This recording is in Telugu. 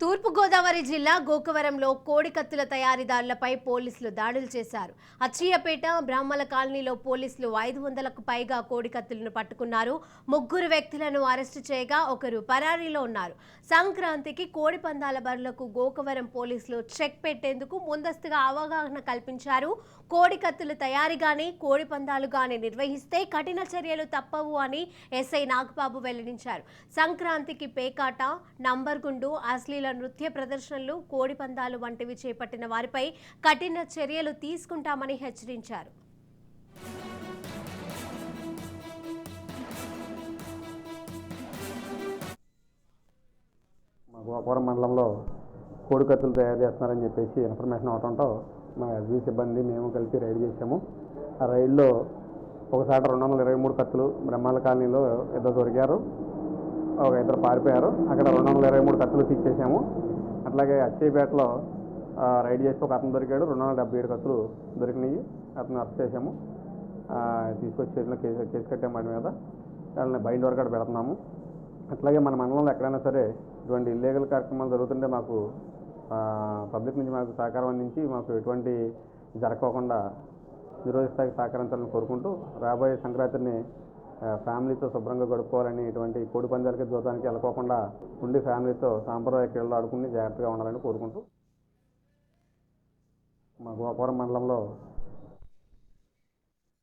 తూర్పుగోదావరి జిల్లా గోకవరంలో కోడికత్తుల తయారీదారులపై పోలీసులు దాడులు చేశారు. అచ్చియపేట బ్రాహ్మణ కాలనీలో పోలీసులు 500కు పైగా కోడికత్తులను పట్టుకున్నారు. 3 వ్యక్తులను అరెస్టు చేయగా ఒకరు పరారీలో ఉన్నారు. సంక్రాంతికి కోడి పందాల బరులకు గోకవరం పోలీసులు చెక్ పెట్టేందుకు ముందస్తుగా అవగాహన కల్పించారు. కోడికత్తుల తయారీ గాని కోడి పందాలు గాని నిర్వహిస్తే కఠిన చర్యలు తప్పవు అని ఎస్ఐ నాగబాబు వెల్లడించారు. సంక్రాంతికి పేకాట, నంబర్ గుండు, అశ్లీల నృత్య ప్రదర్శనలు, కోడి పందాలు వంటివి చేపట్టిన వారిపై కఠిన చర్యలు తీసుకుంటామని హెచ్చరించారు. గోకవరం మండలంలో కోడికత్తులు తయారు చేస్తున్నారని చెప్పేసి ఇన్ఫర్మేషన్ అవడంతో మా ఎస్బీ సిబ్బంది మేము కలిపి రైడ్ చేసాము. ఆ రైడ్లో ఒకసారి 223 కత్తులు బ్రహ్మాల కాలనీలో ఇద్దరు దొరికారు, ఒక ఇద్దరు పారిపోయారు. అక్కడ 223 కత్తులు తీసేసాము. అట్లాగే అచ్చయ్యపేటలో రైడ్ చేసి ఒక అతను దొరికాడు, 277 కత్తులు దొరికినాయి, అతను అరెస్ట్ చేసాము. తీసుకొచ్చి కేసు కట్టాము. వాటి మీద వాళ్ళని బైండ్ వరకు పెడుతున్నాము. అట్లాగే మన మండలంలో ఎక్కడైనా సరే ఇటువంటి ఇల్లీగల్ కార్యక్రమాలు జరుగుతుంటే మాకు పబ్లిక్ నుంచి మాకు సహకారం అందించి మాకు ఎటువంటి జరగకుండా నిరోధిస్తానికి సహకరించాలని కోరుకుంటూ రాబోయే సంక్రాంతిని ఫ్యామిలీతో శుభ్రంగా గడుపుకోవాలని, ఇటువంటి కోడి పందాలకి దూతానికి వెళ్ళకోకుండా ఉండి ఫ్యామిలీతో సాంప్రదాయ క్రీడలు ఆడుకుని జాగ్రత్తగా ఉండాలని కోరుకుంటూ మా గోకవరం మండలంలో